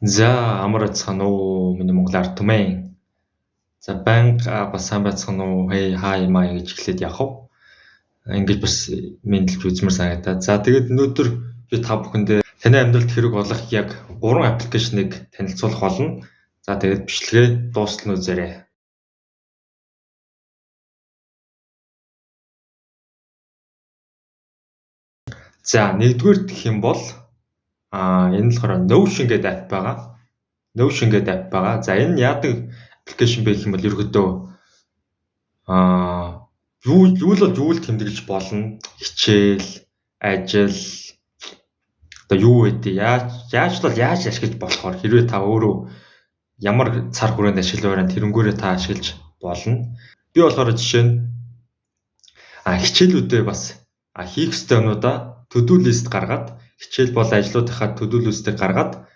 За амар байцгаана уу миний Монгол ард түмэн. За байнга бас сайн байцгаана уу хай маа гэж эхлээд явах. Ингээд бас мэдлж үзмэр санагдаад. За тэгээд өнөөдөр би та бүхэндээ таны амьдралд хэрэг болох яг 3 аппликейшнийг танилцуулах болно. За тэгээд бичлэгээ дуустал нь үзээрэй. За нэгдүгээр гэх юм бол энэ болохоор Notion гэдэг app байгаа. Notion гэдэг app байгаа. За энэ яадаг аппликейшн бэ гэх юм бол ерөөдөө зүйл тэмдэглэж болно. Хичээл, ажил одоо юу гэдэг яаж ашиглаж болохоор хэрвээ та өөрөө ямар цар хүрээнд ашиглаваар тэрнгүүрээ та ашиглаж болно. Би болохоор жишээ нь хичээлүүдээ бас хийх ёстой юмудаа to-do list гаргаад хичээл бол ажлуудынхаа to-do list-ийг гаргаад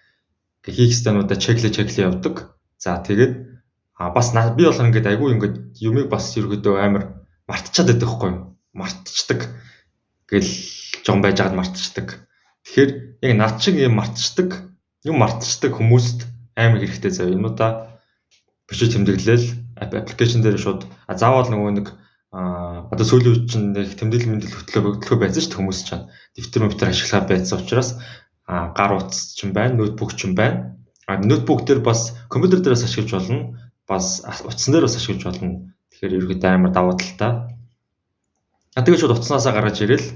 хийх ёстой юмудаа чеклээ явдаг. За тэгээд бас би болохоор ингээд айгүй ингээд юмыг бас ерөөдөө амар мартчихад байдаг хгүй юу? Мартчихдаг гэл жон байж байгаад мартчихдаг. Тэгэхээр яг над шиг юм мартчихдаг хүмүүст амар хэрэгтэй зав юмудаа бичиж тэмдэглээл аппликейшн дээр шууд заавал нөгөө нэг одоо сүүлийн үед чинь нэг тэмдэглэл хөтлөө байсан шүү дээ хүмүүс чинь дэвтэр ашиглах байсан учраас гар утас ч юм байна, ноутбук ч юм байна. Ноутбук дээр бас компьютер дээрээс ашиглаж болно, бас утсан дээр бас ашиглаж болно. Тэгэхээр ерөөд амар давуу талтай. Тэгээд шууд утаснасаа гаргаж ирээл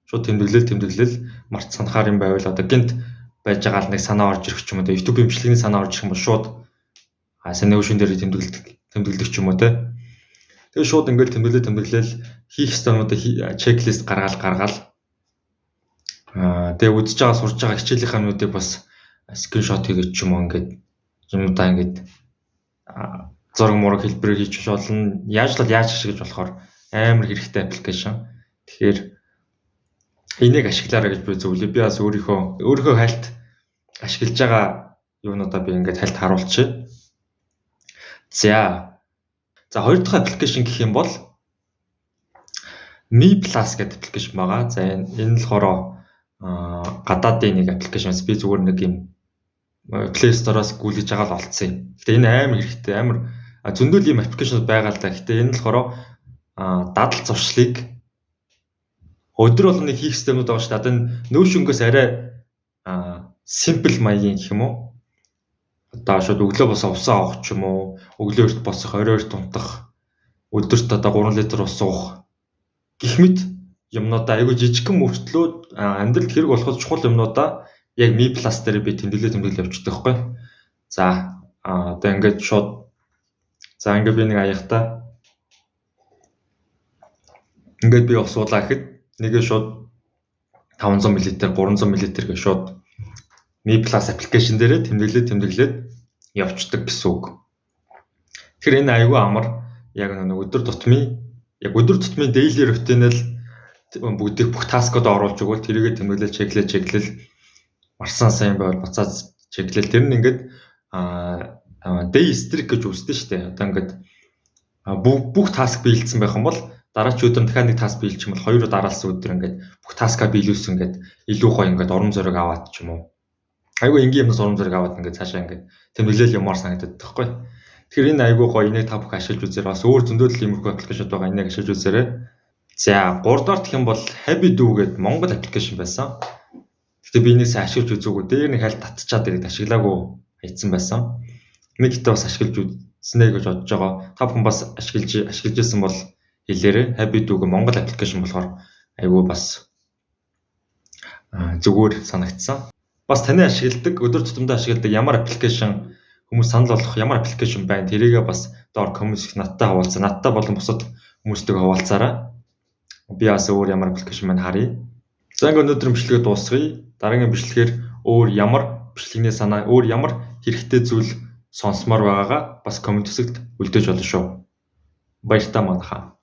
шууд тэмдэглэл март санахаар юм байвал одоо гинт байж байгаа л нэг санаа орж ирэх ч юм уу, YouTube-ийн бичлэгийн санаа орж ирэх юм бол шууд Notion дээр тэмдэглэдэг ч юм уу те. Тэгээд шууд ингээд тэмдэглээл хийх ёстойнуудаа чеклист гаргаал. Тэгээ үзэж байгаа сурж байгаа хичээлийнхаа нүдийг бас скриншот хийгээд ч юм уу ингээд юмудаа ингээд зураг мураг хэлбэрээр хийж болно. Яаж ашиглаж болохоор амар хэрэгтэй аппликейшн. Тэгэхээр энийг ашиглаарай гэж би зөвлөе. Би бас өөрийнхөө хальт ашиглаж байгаа юунуудаа би ингээд хальт харуулчих. За хоёр дахь аппликейшн гэх юм бол Mi Plus гэдэг аппликейшн байгаа. За энэ болохоор гадаадын нэг аппликейшн. Би зүгээр нэг юм Play Store-оос гүйлгэж байгаа л олцсон юм. Гэтэ энэ амар хэрэгтэй, амар зөндөл юм аппликейшнуд байгаа л да. Гэтэ энэ болохоор дадал зуршлыг өдөр болгоны хийх системүүд байгаа шүү дээ. Одоо Notion-гоос арай simple маягийн гэх юм уу? Одоо шууд өглөө босоо усаа авах ч юм уу, өглөө эрт босох, орой эрт унтах, өдөрт одоо 3 литр ус уух гэх мэт юмнуудаа айгүй жижигхэн мөртлөө амьдралд хэрэг болоход чухал юмнуудаа яг Mi Plus дээр би тэмдэглэл явуулдаг байхгүй. За одоо ингээд шууд ингээд би нэг аяхта ингээд би ус уулаа гэхэд нэгээ шууд 500 мл 300 мл гэх шууд Mi Plus аппликейшн дээр тэмдэглээд явцдаг гэсэн үг. Тэгэхээр энэ айгүй амар яг нэг өдөр тутмын daily routine-эл бүгдийг бүх таскууд оруулж өгвөл тэрийгэ тэмдэглэл чеклэл марсан сайн байвал буцаад чеклэл тэр нь ингээд day streak гэж үздэг шүү дээ. Одоо ингээд бүх таск биелсэн байх юм бол дараа ч өдөр дахиад нэг таск биелчих юм бол хоёр дараалсан өдөр ингээд бүх таскаа биелүүлсэн ингээд илүү гоё ингээд урам зориг аваад ч юм уу. Айгүй энгийн юмнаас урам зориг аваад ингээд цаашаа ингээд тэмдэглэл юмар санагдаад байхгүй. Тэгэхээр энэ айгүй гоё, энийг та бүх ашиглаж үзээрэй. Бас өөр зөндөл иймэрхүү аппликейшнуд байгаа, энийг ашиглаж үзээрэй. За 3 дахь гэх юм бол Habidu гэдэг Монгол аппликейшн байсан. Гэтэ би энийг ашиглаж үзээгүй. Дээр нэг хальт татчихад ирээд ашиглаагүй хайцсан байсан. Энийг гэтээ бас ашиглаж үзнэ гэж бодож байгаа. Та бүхэн бас ашиглаж ирсэн бол хэлээрэй. Habidu гэх Монгол аппликейшн болохоор айгүй бас зүгээр санагдсан. Бас таны ашигладаг, өдөр тутамдаа ашигладаг ямар аппликейшн хүмүүс санал болгох ямар аппликейшн байна. Тэрийгээ бас доор коммент надтай хаваалцаа. Надтай болон бусад хүмүүстэйгээ хаваалцаарай. Би бас өөр ямар аппликейшн байна харъя. За ингээд өнөөдрийн бичлэгээ дуусгая. Дараагийн бичлэгээр өөр ямар бичлэгний санаа, өөр ямар хэрэгтэй зүйл сонсомоор байгаагаа бас коммент хэсэгт үлдээж болно шүү. Баяртай манайхаа.